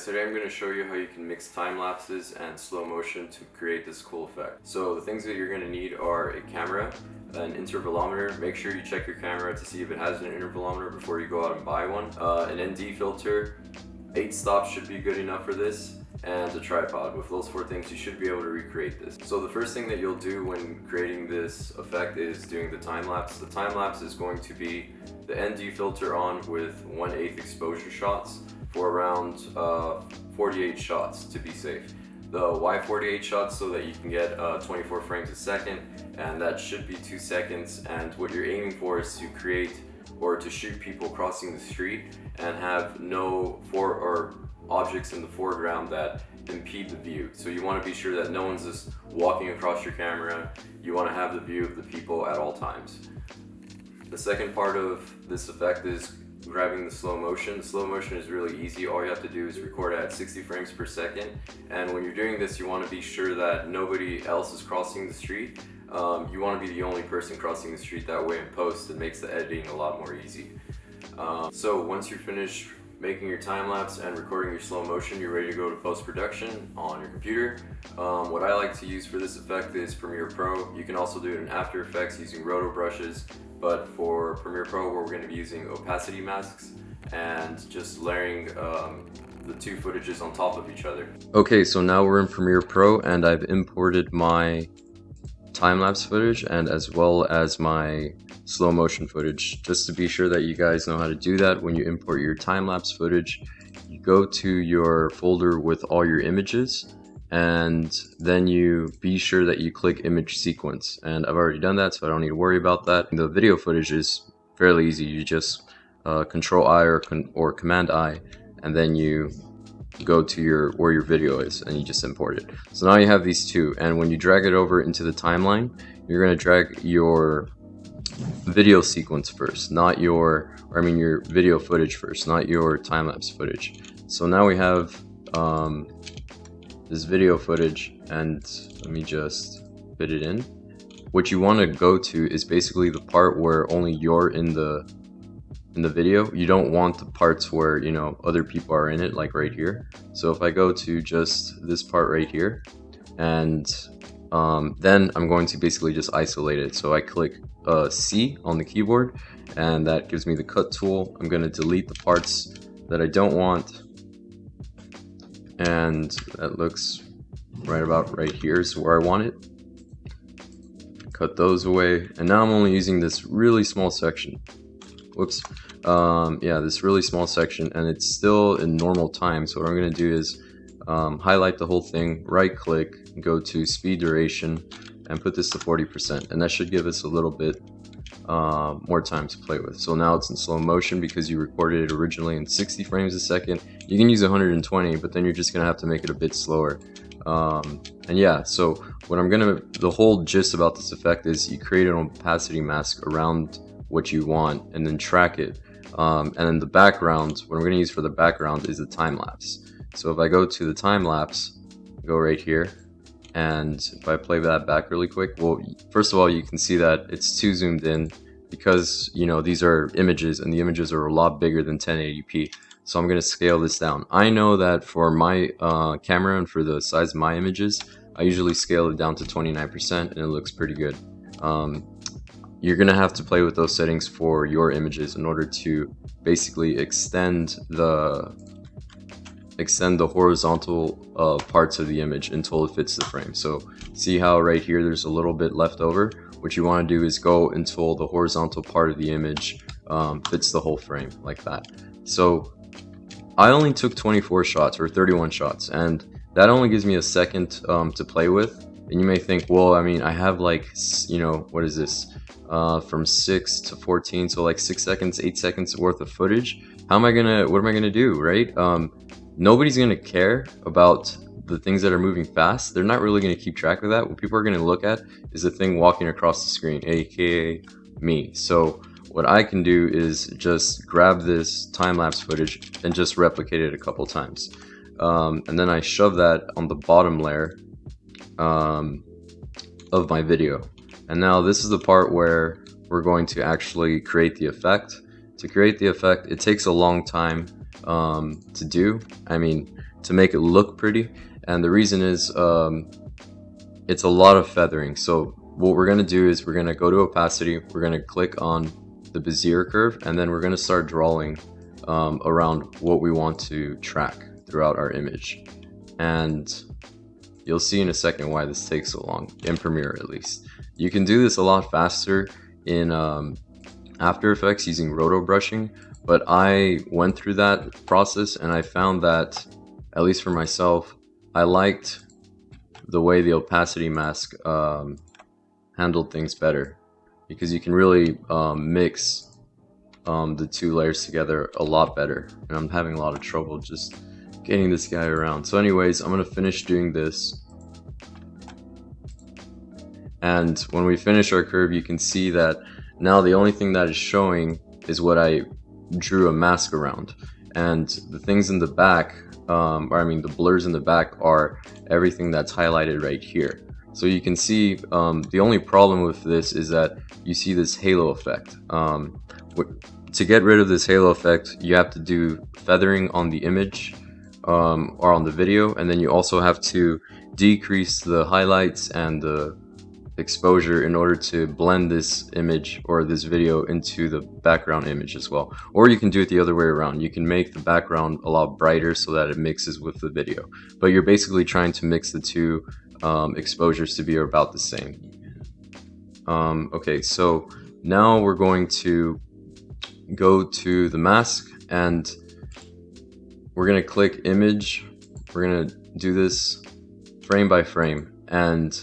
today I'm going to show you how you can mix time lapses and slow motion to create this cool effect. So the things that you're going to need are a camera, an intervalometer. Make sure you check your camera to see if it has an intervalometer before you go out and buy one. An ND filter, 8 stops should be good enough for this, and a tripod. With those 4 things you should be able to recreate this. So the first thing that you'll do when creating this effect is doing the time lapse. The time lapse is going to be the ND filter on with 1/8 exposure shots for around 48 shots to be safe. Why 48 shots? So that you can get 24 frames a second, and that should be 2 seconds. And what you're aiming for is to create or to shoot people crossing the street and have no objects in the foreground that impede the view. So you want to be sure that no one's just walking across your camera. You want to have the view of the people at all times. The second part of this effect is grabbing the slow motion. The slow motion is really easy. All you have to do is record at 60 frames per second. And when you're doing this, you want to be sure that nobody else is crossing the street. You want to be the only person crossing the street. That way in post, it makes the editing a lot more easy. So once you're finished making your time lapse and recording your slow motion, you're ready to go to post-production on your computer. What I like to use for this effect is Premiere Pro. You can also do it in After Effects using roto brushes, but for Premiere Pro we're going to be using opacity masks and just layering the 2 footages on top of each other. Okay, so now we're in Premiere Pro and I've imported my time-lapse footage and as well as my slow motion footage. Just to be sure that you guys know how to do that, when you import your time-lapse footage, you go to your folder with all your images and then you be sure that you click image sequence, and I've already done that so I don't need to worry about that. The video footage is fairly easy. You just Control I or Command I, and then you go to where your video is and you just import it. So now you have these 2, and when you drag it over into the timeline, you're going to drag your video sequence first, not your video footage first, not your time-lapse footage. So now we have this video footage, and let me just fit it in. What you want to go to is basically the part where only you're in the video. You don't want the parts where, you know, other people are in it, like right here. So if I go to just this part right here, and then I'm going to basically just isolate it. So I click C on the keyboard, and that gives me the cut tool. I'm going to delete the parts that I don't want, and that looks right about right here is where I want it. Cut those away, and now I'm only using this really small section. Whoops. Yeah, this really small section, and it's still in normal time. So what I'm going to do is highlight the whole thing, right click, go to speed duration, and put this to 40%, and that should give us a little bit more time to play with. So now it's in slow motion because you recorded it originally in 60 frames a second. You can use 120, but then you're just gonna have to make it a bit slower. And yeah, so the whole gist about this effect is you create an opacity mask around what you want and then track it. And then the background, what I'm gonna use for the background is the time lapse. So if I go to the time lapse, go right here, and if I play that back really quick, well, first of all, you can see that it's too zoomed in because, you know, these are images and the images are a lot bigger than 1080p. So I'm going to scale this down. I know that for my camera and for the size of my images, I usually scale it down to 29% and it looks pretty good. You're going to have to play with those settings for your images in order to basically extend the horizontal parts of the image until it fits the frame. So see how right here there's a little bit left over? What you want to do is go until the horizontal part of the image fits the whole frame, like that. So I only took 24 shots or 31 shots, and that only gives me a second to play with. And you may think, well, I mean, I have like, you know, what is this? From 6 to 14, so like 6 seconds, 8 seconds worth of footage. What am I gonna do, right? Nobody's going to care about the things that are moving fast. They're not really going to keep track of that. What people are going to look at is the thing walking across the screen, aka me. So what I can do is just grab this time-lapse footage and just replicate it a couple times. And then I shove that on the bottom layer of my video. And now this is the part where we're going to actually create the effect. To create the effect, it takes a long time to do. I mean, to make it look pretty, and the reason is it's a lot of feathering. So what we're gonna do is we're gonna go to opacity, we're gonna click on the Bezier curve, and then we're gonna start drawing around what we want to track throughout our image. And you'll see in a second why this takes so long, in Premiere at least. You can do this a lot faster in After Effects using roto brushing, but I went through that process and I found that, at least for myself, I liked the way the opacity mask handled things better, because you can really mix the two layers together a lot better, and I'm having a lot of trouble just getting this guy around. So anyways, I'm gonna finish doing this, and when we finish our curve, you can see that now the only thing that is showing is what I drew a mask around, and the things in the back, or I mean the blurs in the back, are everything that's highlighted right here. So you can see the only problem with this is that you see this halo effect. To get rid of this halo effect, you have to do feathering on the image or on the video, and then you also have to decrease the highlights and the exposure in order to blend this image or this video into the background image as well. Or you can do it the other way around. You can make the background a lot brighter so that it mixes with the video, but you're basically trying to mix the two exposures to be about the same. Okay, so now we're going to go to the mask, and we're gonna click image. We're gonna do this frame by frame, and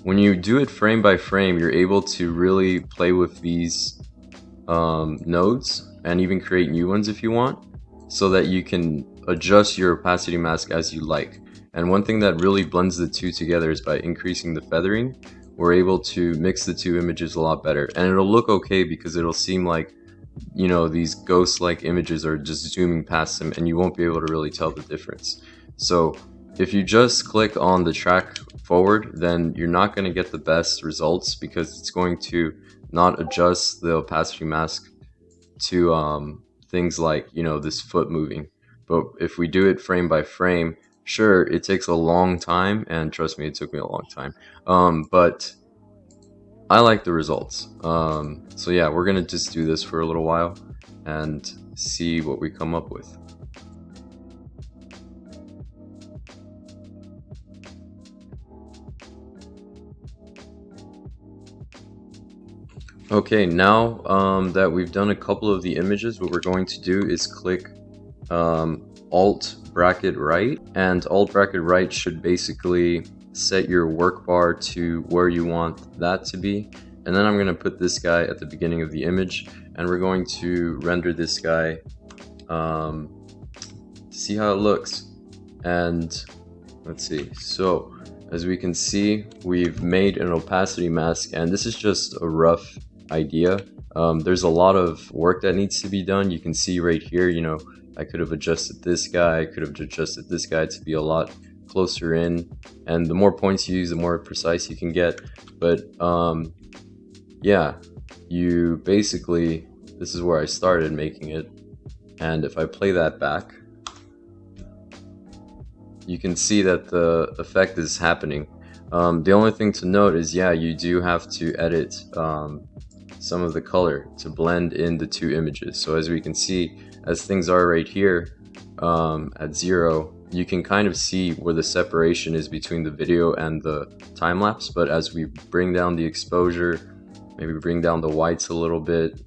when you do it frame by frame, you're able to really play with these nodes and even create new ones if you want, so that you can adjust your opacity mask as you like. And one thing that really blends the two together is by increasing the feathering. We're able to mix the two images a lot better, and it'll look okay because it'll seem like, you know, these ghost-like images are just zooming past them, and you won't be able to really tell the difference. So if you just click on the track forward, then you're not going to get the best results, because it's going to not adjust the opacity mask to things like, you know, this foot moving. But if we do it frame by frame, sure, it takes a long time, and trust me, it took me a long time, but I like the results. So yeah, we're gonna just do this for a little while and see what we come up with. Okay, now that we've done a couple of the images, what we're going to do is click Alt bracket right, and Alt bracket right should basically set your work bar to where you want that to be. And then I'm going to put this guy at the beginning of the image, and we're going to render this guy, see how it looks. And let's see, so as we can see, we've made an opacity mask, and this is just a rough idea. There's a lot of work that needs to be done. You can see right here, you know, I could have adjusted this guy, I could have adjusted this guy to be a lot closer in, and the more points you use, the more precise you can get. But yeah, you basically, this is where I started making it, and if I play that back, you can see that the effect is happening. The only thing to note is, yeah, you do have to edit some of the color to blend in the two images. So as we can see, as things are right here at 0, you can kind of see where the separation is between the video and the time lapse. But as we bring down the exposure, maybe bring down the whites a little bit,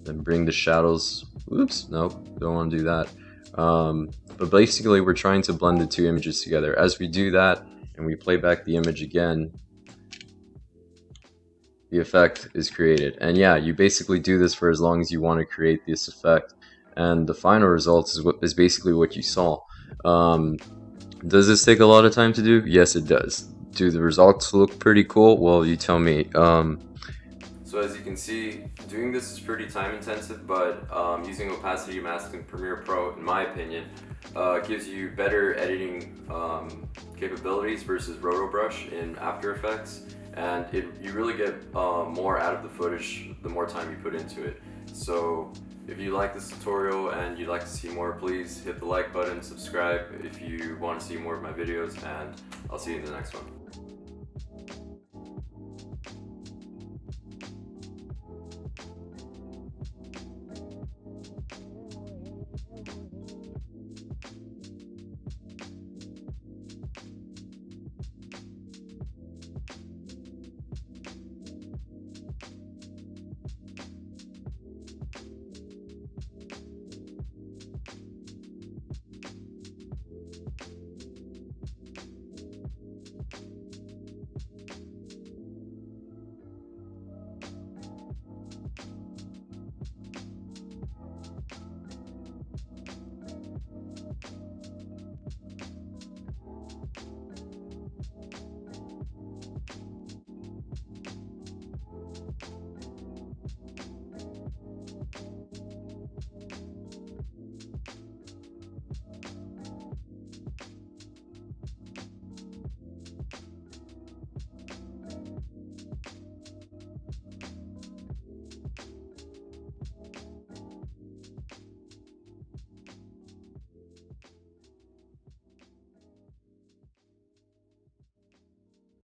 then bring the shadows. Oops, nope, don't want to do that. But basically, we're trying to blend the two images together. As we do that and we play back the image again, the effect is created. And yeah, you basically do this for as long as you want to create this effect, and the final result is basically what you saw. Does this take a lot of time to do? Yes, it does. Do the results look pretty cool? Well, you tell me. So as you can see, doing this is pretty time intensive, but using opacity mask in Premiere Pro, in my opinion, gives you better editing capabilities versus roto brush in After Effects, and you really get more out of the footage the more time you put into it. So If you like this tutorial and you'd like to see more, please hit the like button, subscribe if you want to see more of my videos, and I'll see you in the next one.